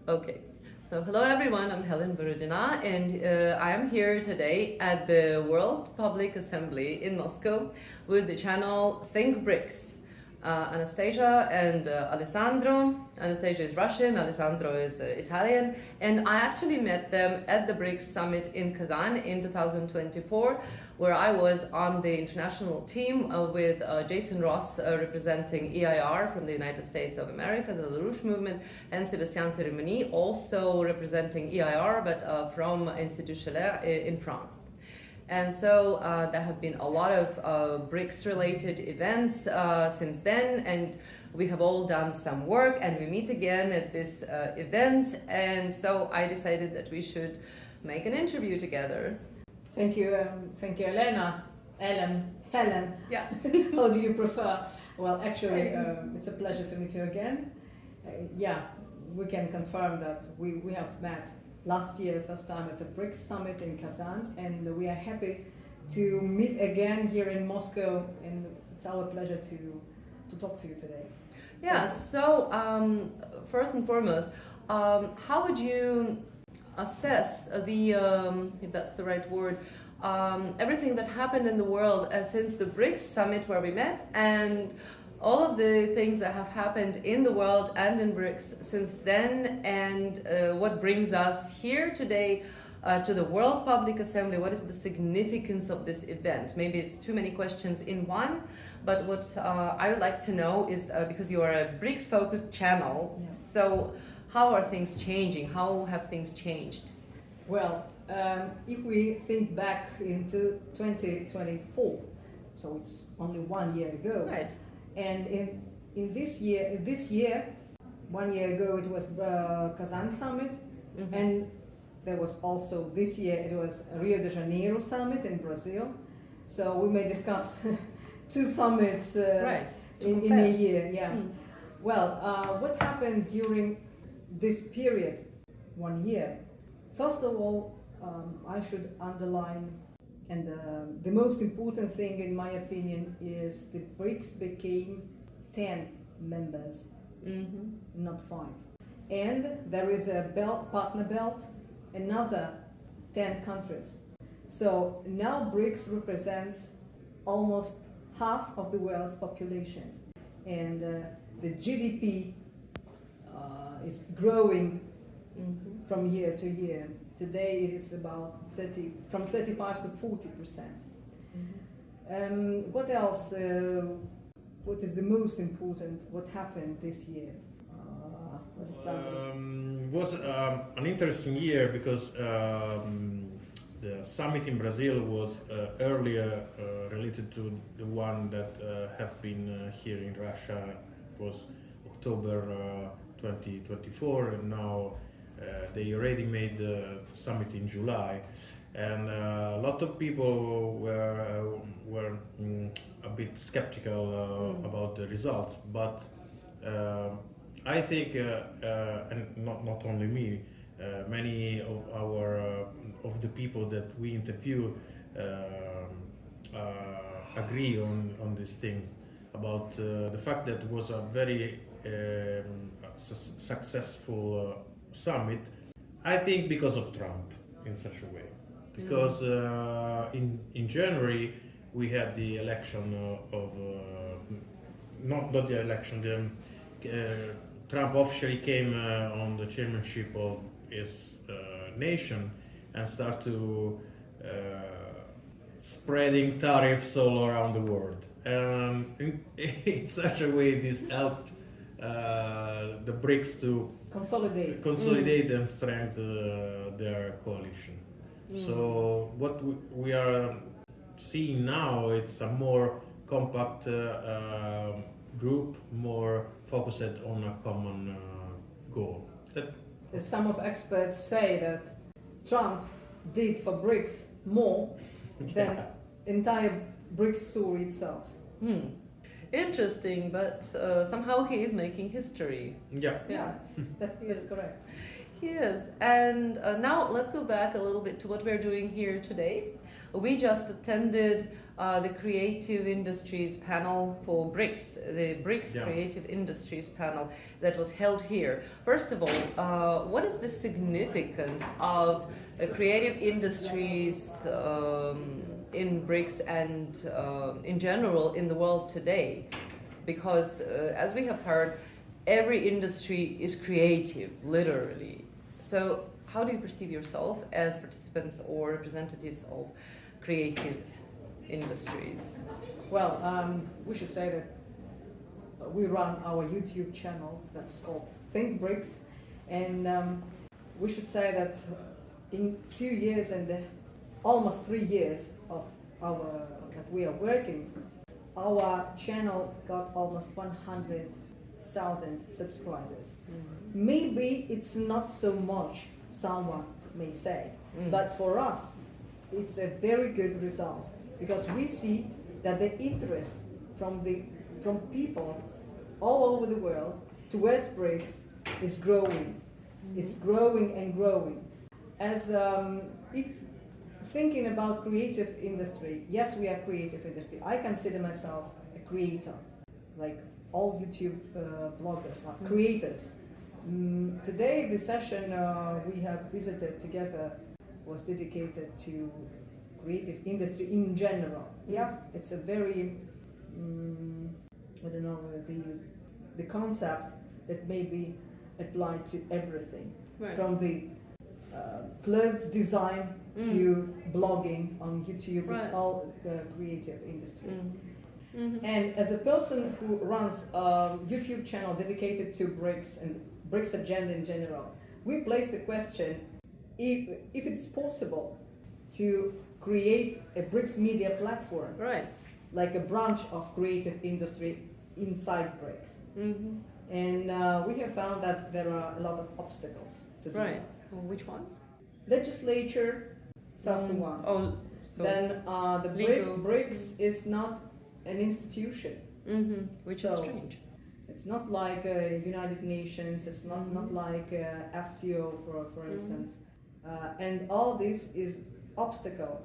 Okay, so hello everyone, I'm Helen Borodina, and I am here today at the World Public Assembly in Moscow with the channel Think BRICS. Anastasia and Alessandro. Anastasia is Russian, Alessandro is Italian, and I actually met them at the BRICS summit in Kazan in 2024, where I was on the international team with Jason Ross representing EIR from the United States of America, the LaRouche movement, and Sébastien Cerroni also representing EIR, but from Institut Scheller in France. And so there have been a lot of BRICS-related events since then, and we have all done some work, and we meet again at this event, and so I decided that we should make an interview together. Thank you, Elena. Helen. Yeah. How do you prefer? Well, actually, it's a pleasure to meet you again. We can confirm that we have met last year, first time at the BRICS summit in Kazan, and we are happy to meet again here in Moscow, and it's our pleasure to talk to you today. Yeah, so first and foremost, how would you assess the, if that's the right word, everything that happened in the world since the BRICS summit where we met, and all of the things that have happened in the world and in BRICS since then, and what brings us here today to the World Public Assembly? What is the significance of this event? Maybe it's too many questions in one, but what I would like to know is, because you are a BRICS-focused channel, so how are things changing? How have things changed? Well, if we think back into 2024, so it's only 1 year ago. Right. And in this year, 1 year ago it was Kazan summit, and there was also this year it was Rio de Janeiro summit in Brazil. So we may discuss two summits in a year. Yeah. Well, what happened during this period, 1 year? First of all, I should underline. And the most important thing, in my opinion, is the BRICS became 10 members, not 5. And there is a partner belt, another 10 countries. So now BRICS represents almost half of the world's population. And the GDP is growing from year to year. Today it is about from 35 to 40%. What else? What is the most important? What happened this year? Was an interesting year because the summit in Brazil was earlier related to the one that have been here in Russia. It was October 2024, and now they already made the summit in July, and a lot of people were a bit skeptical about the results. But I think, and not only me, many of the people that we interview agree on this thing about the fact that it was a very successful summit. I think because of Trump, in such a way, because in January we had the election of not the election. Trump officially came on the chairmanship of his nation and started to spreading tariffs all around the world, and in such a way this helped the BRICS to consolidate and strengthen their coalition. So what we are seeing now, it's a more compact group, more focused on a common goal. Some of experts say that Trump did for BRICS more than entire BRICS story itself. Interesting, but somehow he is making history. Yeah, that's correct. He is. And now let's go back a little bit to what we're doing here today. We just attended the creative industries panel for BRICS, the BRICS Yeah. Creative Industries panel that was held here. First of all, what is the significance of creative industries in BRICS and in general in the world today? Because as we have heard, every industry is creative, literally. So how do you perceive yourself as participants or representatives of creative industries? Well, we should say that we run our YouTube channel that's called Think BRICS, and we should say that in 2 years and almost 3 years of that we are working, our channel got almost 100,000 subscribers. Maybe it's not so much, someone may say, but for us it's a very good result, because we see that the interest from people all over the world towards BRICS is growing. It's growing and growing. As if thinking about creative industry, yes, we are creative industry. I consider myself a creator, like all YouTube bloggers are creators. Today, the session we have visited together was dedicated to creative industry in general. Yeah, it's a very, I don't know, the concept that may be applied to everything, Right. from the clothes design to blogging on YouTube. Right. It's all creative industry. Mhm. And as a person who runs a YouTube channel dedicated to BRICS and BRICS agenda in general, we place the question if it's possible to create a BRICS media platform, Right. like a branch of creative industry inside BRICS. Mhm. And we have found that there are a lot of obstacles to do Right. that. Well, which ones? Legislature, first one. Oh, so. Then the legal. BRICS is not an institution. Which is So- strange. It's not like United Nations. It's not like SCO, for instance. And all this is obstacle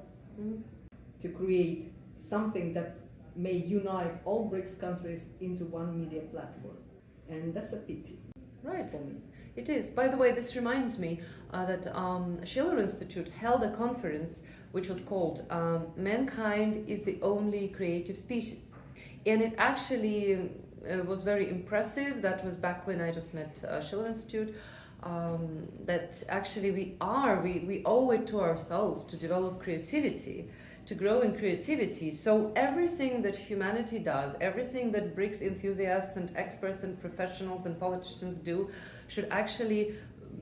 to create something that may unite all BRICS countries into one media platform. And that's a pity. Right. For me. It is. By the way, this reminds me that Schiller Institute held a conference which was called Mankind is the Only Creative Species. And it actually was very impressive. That was back when I just met Schiller Institute. That actually we owe it to ourselves to develop creativity, to grow in creativity. So everything that humanity does, everything that BRICS enthusiasts and experts and professionals and politicians do should actually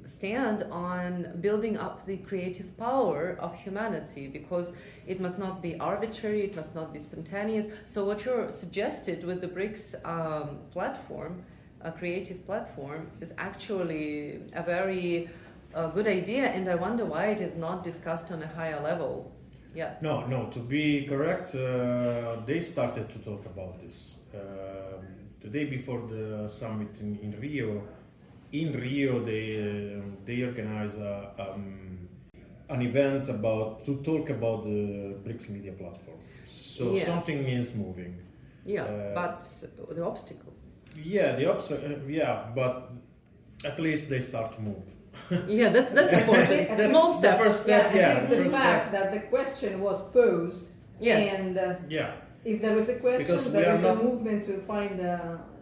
stand on building up the creative power of humanity, because it must not be arbitrary, it must not be spontaneous. So what you're suggested with the BRICS platform, a creative platform, is actually a very good idea, and I wonder why it is not discussed on a higher level yet. No, to be correct, they started to talk about this. The day before the summit in Rio, they organized an event to talk about the BRICS media platform. So Yes. something is moving. Yeah, but the obstacles. Yeah, but at least they start to move. Yeah, that's important. That's Small the steps. first step. At Yeah, least the first fact step. that the question was posed, Yes. and Yeah, if there is a question, Because we there are is a not- movement to find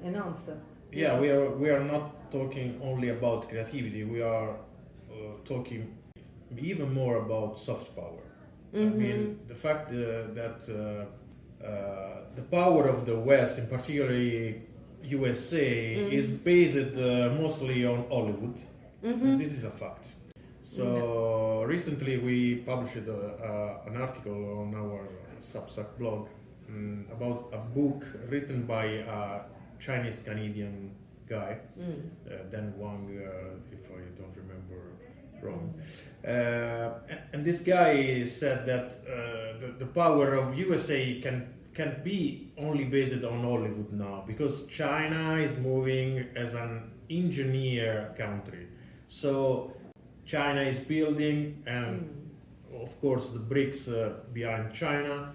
an answer. yeah, we are not talking only about creativity. We are talking even more about soft power. I mean, the fact that the power of the West, in particularly USA, is based mostly on Hollywood. This is a fact. So recently we published an article on our Substack blog about a book written by a Chinese-Canadian guy, Dan Wang, if I don't remember wrong. And this guy said that the power of USA can be only based on Hollywood now, because China is moving as an engineer country. So China is building, and of course the BRICS behind China.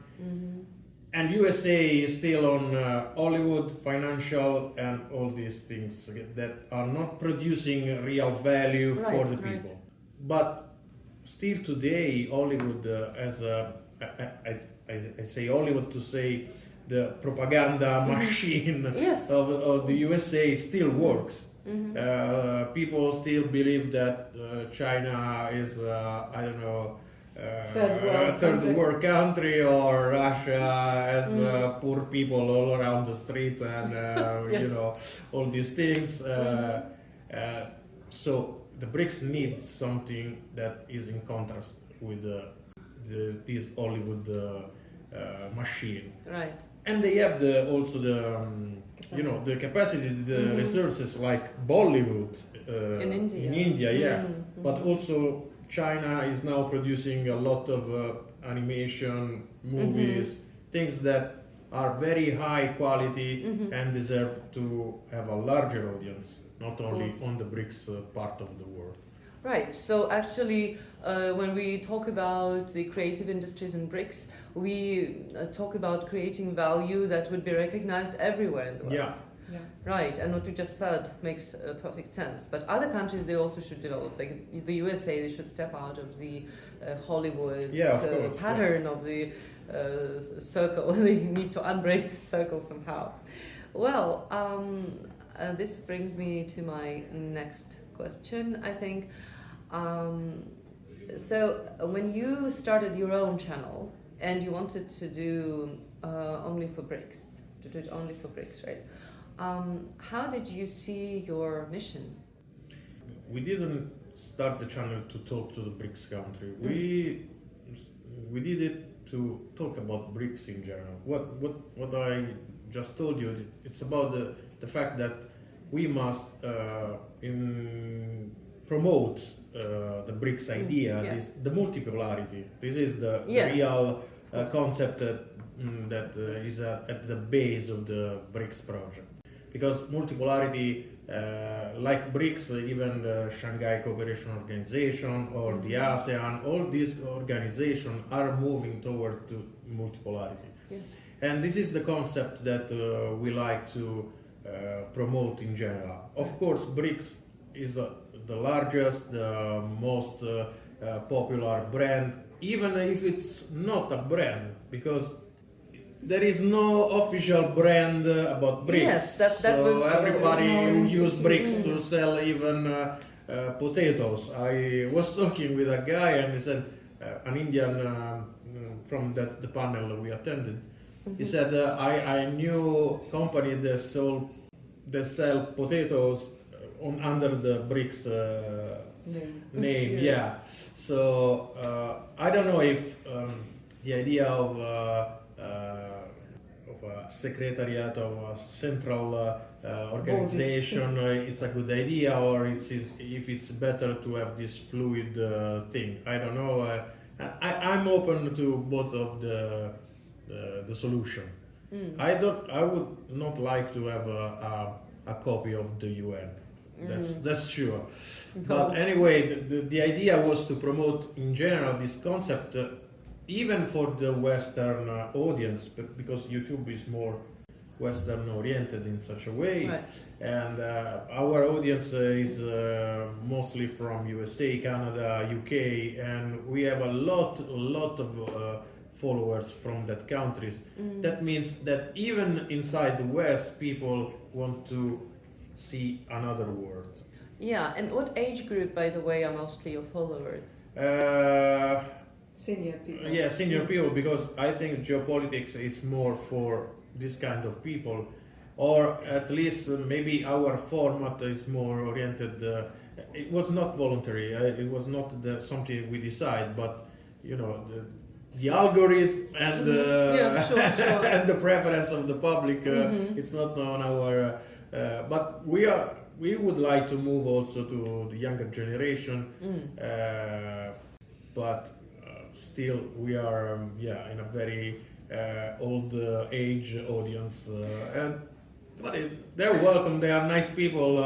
and USA is still on Hollywood, financial, and all these things that are not producing real value for the people. But still today, Hollywood as I say Hollywood to say the propaganda machine Yes. of the USA still works. People still believe that China is, I don't know, third world country, or Russia has poor people all around the street, and you know, all these things. So the BRICS need something that is in contrast with this Hollywood machine. Right. And they have also the you know, the capacity, the resources like Bollywood in India. In India, yeah. But also China is now producing a lot of animation, movies, things that are very high quality and deserve to have a larger audience, not only on the BRICS part of the world. Right, so actually when we talk about the creative industries in BRICS, we talk about creating value that would be recognized everywhere in the world. Yeah. Right, and what you just said makes perfect sense. But other countries, they also should develop. Like the USA, they should step out of the Hollywood pattern of the circle. They need to unbreak the circle somehow. Well, this brings me to my next question, I think. So when you started your own channel and you wanted to do only for BRICS, right? How did you see your mission? We didn't start the channel to talk to the BRICS country. We did it to talk about BRICS in general. What I just told you, it's about the fact that we must promote the BRICS idea, the multipolarity. This is the real concept that is at the base of the BRICS project. Because multipolarity, like BRICS, even the Shanghai Cooperation Organization or the ASEAN, all these organizations are moving toward to multipolarity. Yes. And this is the concept that we like to promote in general. Of course, BRICS is the largest, the most popular brand, even if it's not a brand, because there is no official brand about BRICS. Yes, that so was everybody uses BRICS to sell even potatoes. I was talking with a guy and he said, an Indian from the panel we attended, he said, I knew company that sell potatoes under the BRICS name. Yes. Yeah. So I don't know if the idea of a secretariat of a central organization it's a good idea, or if it's better to have this fluid thing. I don't know. I'm open to both of the solution. I would not like to have a copy of the UN. That's sure. But anyway, the idea was to promote in general this concept, even for the Western audience, because YouTube is more Western oriented in such a way, right. And our audience is mostly from USA, Canada, UK, and we have a lot of followers from that countries. That means that even inside the West, people want to see another world. Yeah, and what age group, by the way, are mostly your followers? Senior people. Yeah, senior people, because I think geopolitics is more for this kind of people, or at least maybe our format is more oriented. It was not voluntary. It was not something we decide, but you know, the algorithm and and the preference of the public. It's not on our. But we would like to move also to the younger generation, but still we are in a very old age audience, but they're welcome. They are nice people.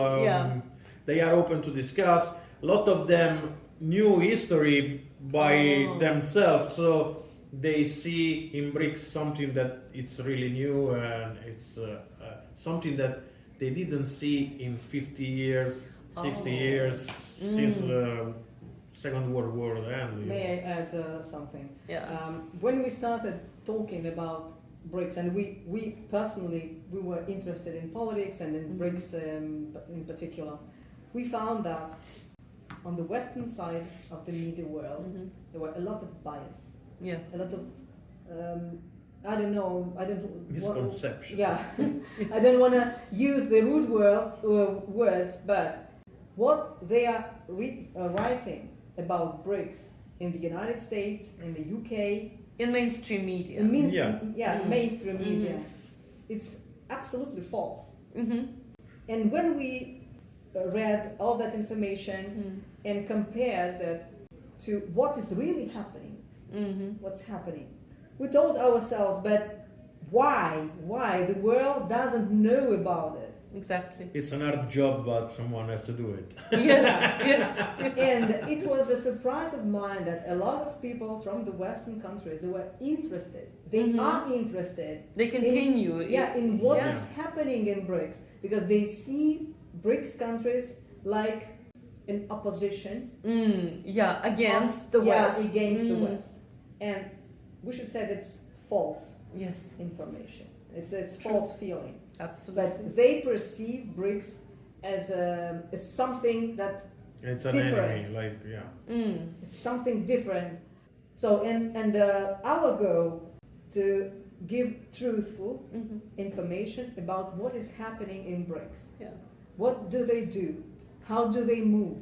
They are open to discuss. A lot of them knew history by themselves, so they see in BRICS something that it's really new, and it's something that they didn't see in 50 years, 60 years since the Second World War ended. May I add something? Yeah. When we started talking about BRICS, and we personally, we were interested in politics and in BRICS in particular, we found that on the Western side of the media world, there were a lot of bias. Yeah. A lot of, I don't know. Misconceptions. Yeah, I don't want to use the rude words, but what they are writing about BRICS in the United States, in the UK, In mainstream media. Mainstream media, it's absolutely false. And when we read all that information and compared that to what is really happening, what's happening, we told ourselves, but why the world doesn't know about it? Exactly. It's an hard job, but someone has to do it. Yes. And it was a surprise of mine that a lot of people from the Western countries, they were interested. They are interested. They continue. In what is happening in BRICS, because they see BRICS countries like an opposition. Against the West. Against the West. And we should say that's false information. It's false feeling. Absolutely. But they perceive BRICS as something that It's an different. enemy, It's something different. So and our goal to give truthful information about what is happening in BRICS. Yeah. What do they do? How do they move?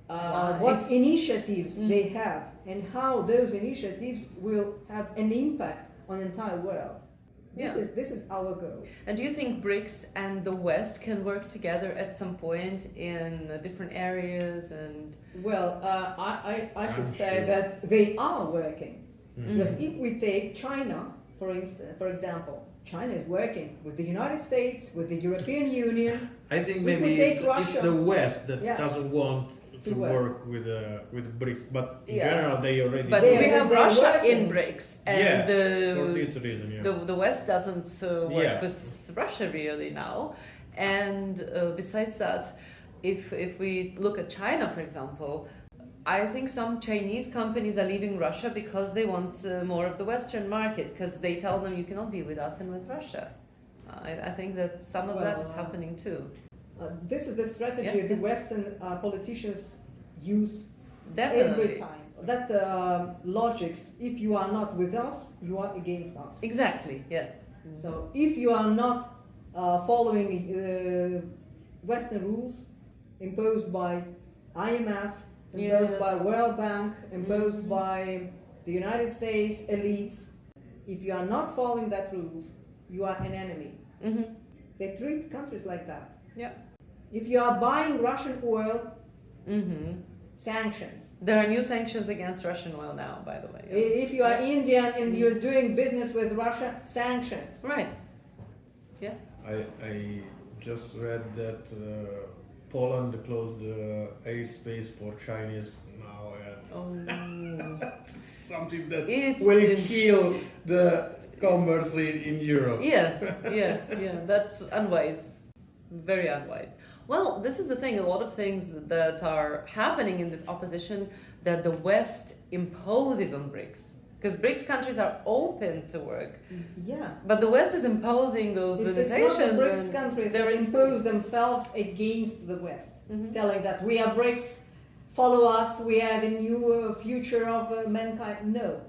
What initiatives they have, and how those initiatives will have an impact on the entire world. This is our goal. And do you think BRICS and the West can work together at some point in different areas? And Well, I should say that they are working. Because if we take China, for example, China is working with the United States, with the European Union. I think If maybe we take it's Russia- the West that doesn't want to To work. work with BRICS, but in general they already but do. we have they're Russia working. in BRICS, and for this reason, the West doesn't work Yeah. with Russia really now. And besides that, if we look at China, for example, I think some Chinese companies are leaving Russia because they want more of the Western market, because they tell them you cannot deal with us and with Russia. I think that some of that is happening too. This is the strategy the Western politicians use Definitely. every time. That logics, if you are not with us, you are against us. Exactly, yeah. So if you are not following Western rules imposed by IMF, imposed by World Bank, imposed by the United States elites, if you are not following that rules, you are an enemy. They treat countries like that. Yeah. If you are buying Russian oil, sanctions. There are new sanctions against Russian oil now, by the way. If you are Indian and you're doing business with Russia, sanctions. Right. Yeah. I just read that Poland closed the airspace for Chinese now. Something that will kill the commerce in Europe. Yeah. That's unwise. Very unwise. Well, this is the thing, a lot of things that are happening in this opposition that the West imposes on BRICS. Because BRICS countries are open to work. Yeah. But the West is imposing those limitations. It's not the BRICS countries that impose themselves against the West, telling that we are BRICS, follow us, we are the new future of mankind. No.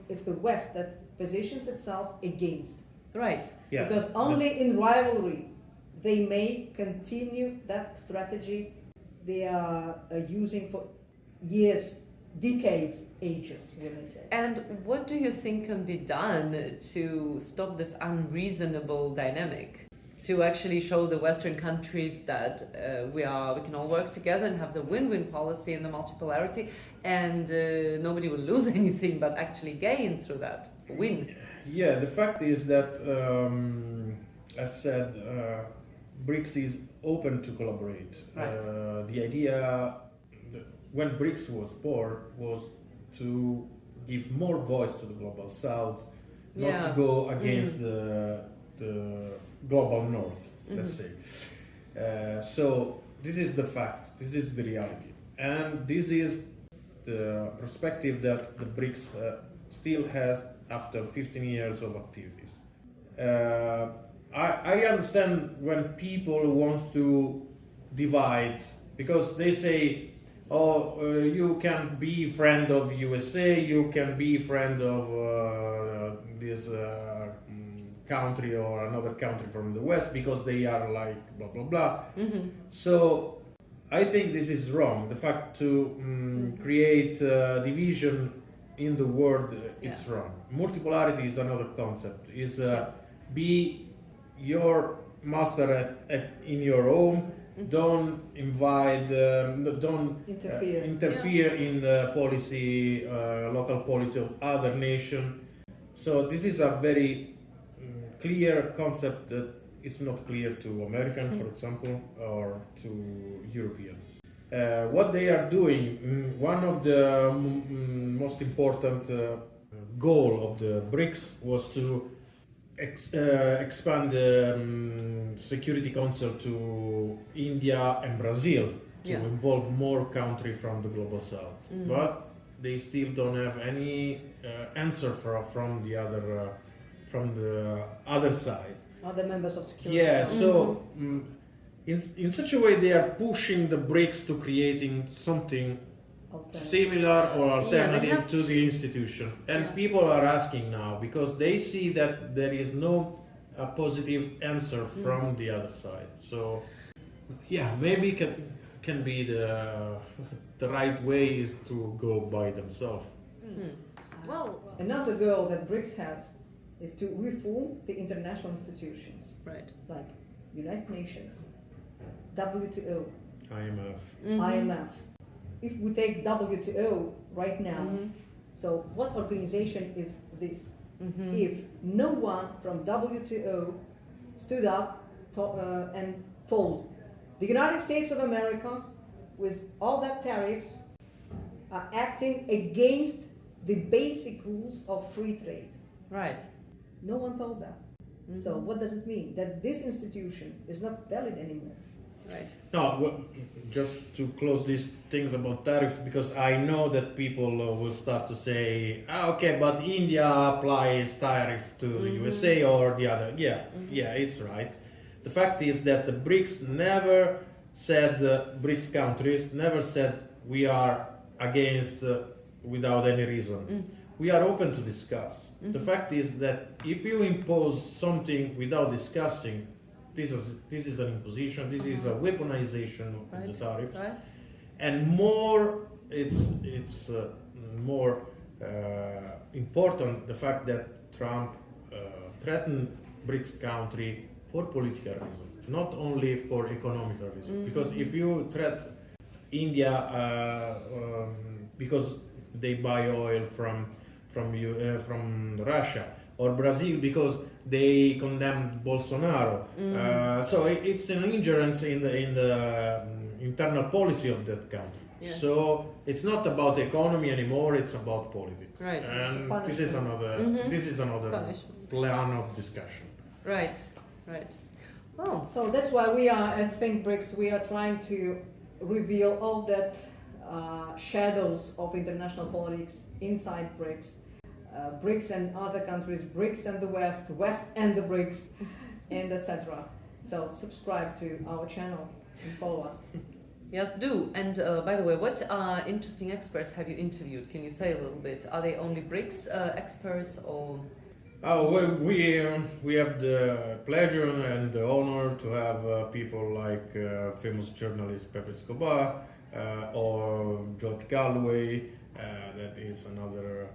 It's the West that positions itself against. Right. Yeah. Because only in rivalry they may continue that strategy they are using for years, decades, ages, we may say. And what do you think can be done to stop this unreasonable dynamic? To actually show the Western countries that we can all work together and have the win-win policy and the multipolarity, and nobody will lose anything but actually gain through that win. Yeah, the fact is that, as said, BRICS is open to collaborate. Right. The idea when BRICS was born was to give more voice to the global south, not Yeah. to go against the global north, let's say. So this is the fact, this is the reality. And this is the perspective that the BRICS still has after 15 years of activities. I understand when people want to divide, because they say, oh, you can be friend of USA, you can be friend of this country or another country from the West because they are like blah blah blah. So I think this is wrong. The fact to create division in the world is wrong. Multipolarity is another concept. Is be your master in your home. Don't invite, don't interfere in the policy, local policy of other nation. So this is a very clear concept that it's not clear to Americans, for example, or to Europeans. What they are doing, one of the most important goal of the BRICS was to expand the Security Council to India and Brazil to involve more countries from the global south. But they still don't have any answer from the other side. Other members of security. Yeah, so in such a way they are pushing the BRICS to creating something similar or alternative to the institution, and people are asking now because they see that there is no positive answer from the other side. So maybe can be the right way is to go by themselves. Well, another goal that BRICS has is to reform the international institutions, right? Like United Nations, WTO, IMF. If we take WTO right now, so what organization is this? If no one from WTO stood up and told the United States of America, with all that tariffs, are acting against the basic rules of free trade. Right. No one told that. So what does it mean? That this institution is not valid anymore. Right. No, just to close these things about tariff, because I know that people will start to say, okay, but India applies tariff to the USA or the other. Yeah, it's right. The fact is that the BRICS never said, BRICS countries never said we are against without any reason. We are open to discuss. The fact is that if you impose something without discussing, this is an imposition. This is a weaponization of the tariffs, and more. It's more important the fact that Trump threatened BRICS country for political reasons, not only for economical reasons. Because if you threat India because they buy oil from Russia, or Brazil because they condemned Bolsonaro. So it's an ingerence in the internal policy of that country. So it's not about the economy anymore; it's about politics. Right. And this is another plan of discussion. Right. Right. Oh. So that's why we are at Think BRICS. We are trying to reveal all that shadows of international politics inside BRICS. BRICS and other countries, BRICS and the West, West and the BRICS, and etc. So subscribe to our channel and follow us. Yes, do. And by the way, what interesting experts have you interviewed? Can you say a little bit? Are they only BRICS experts or? Oh, well, we have the pleasure and the honor to have people like famous journalist Pepe Escobar or George Galloway. That is another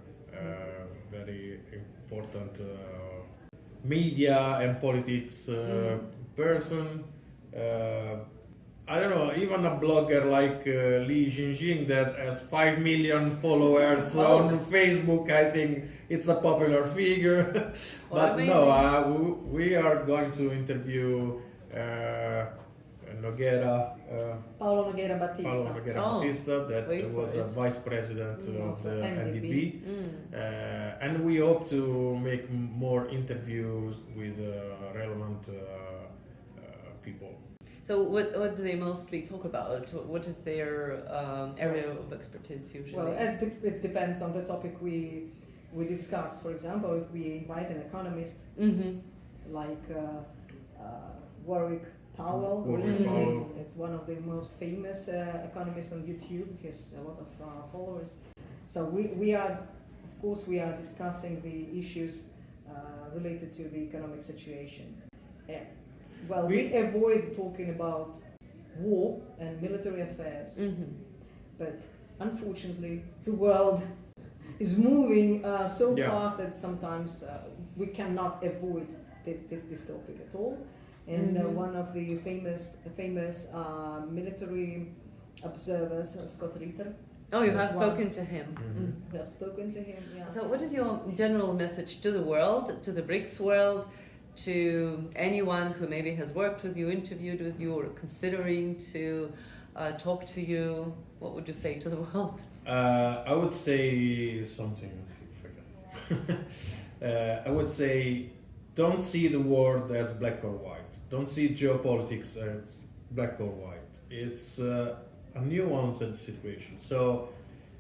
very important media and politics person. I don't know, even a blogger like Li Jingjing that has 5 million followers on Facebook. I think it's a popular figure. But no, we are going to interview Nogueira, Paolo Nogueira Batista. Paolo Nogueira Oh, Batista, that wait was for a it. vice president of the NDP. And we Mm. hope to make more interviews with relevant people. So what do they mostly talk about? What is their area of expertise usually? Well, it depends on the topic we discuss. For example, if we invite an economist like Warwick Powell, Warwick recently, Powell. it's one of the most famous economists on YouTube. He has a lot of followers. So we are, of course, we are discussing the issues related to the economic situation. Well, we avoid talking about war and military affairs, but unfortunately, the world is moving so fast that sometimes we cannot avoid this topic at all. And one of the famous military observers, Scott Ritter. Oh, you have One. spoken to him. We have spoken to him. Yeah. So what is your general message to the world, to the BRICS world, to anyone who maybe has worked with you, interviewed with you, or considering to talk to you? What would you say to the world? I would say something. I would say, don't see the world as black or white. Don't see geopolitics as black or white. It's a nuanced situation. So,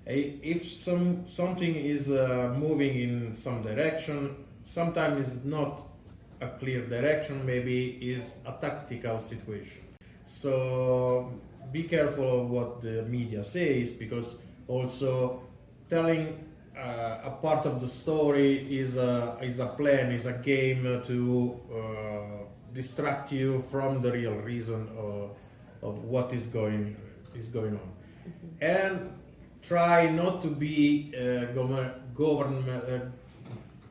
if something is moving in some direction, sometimes it's not a clear direction. Maybe is a tactical situation. So be careful of what the media says, because also telling a part of the story is a plan, is a game to distract you from the real reason of what is going on, and try not to be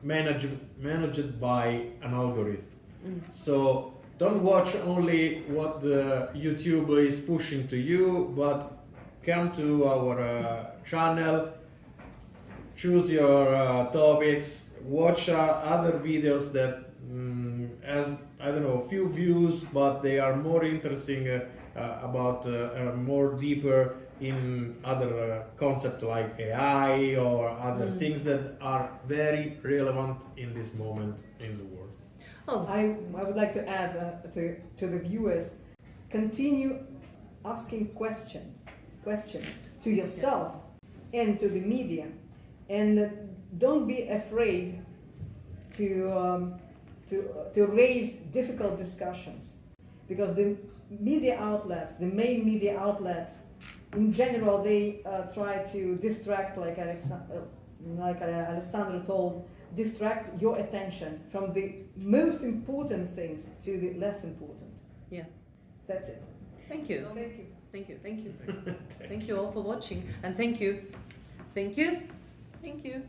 managed by an algorithm. So don't watch only what the YouTube is pushing to you, but come to our channel, choose your topics, watch other videos that has, I don't know, few views, but they are more interesting about more deeper in other concepts like AI or other things that are very relevant in this moment in the world. Oh, I would like to add to the viewers, continue asking questions to yourself and to the media, and don't be afraid to raise difficult discussions, because the media outlets, the main media outlets, in general, they try to distract, like Alessandro told, distract your attention from the most important things to the less important. Yeah. That's it. Thank you. Thank you. Thank you. Thank you. Thank you all for watching, and thank you. Thank you. Thank you.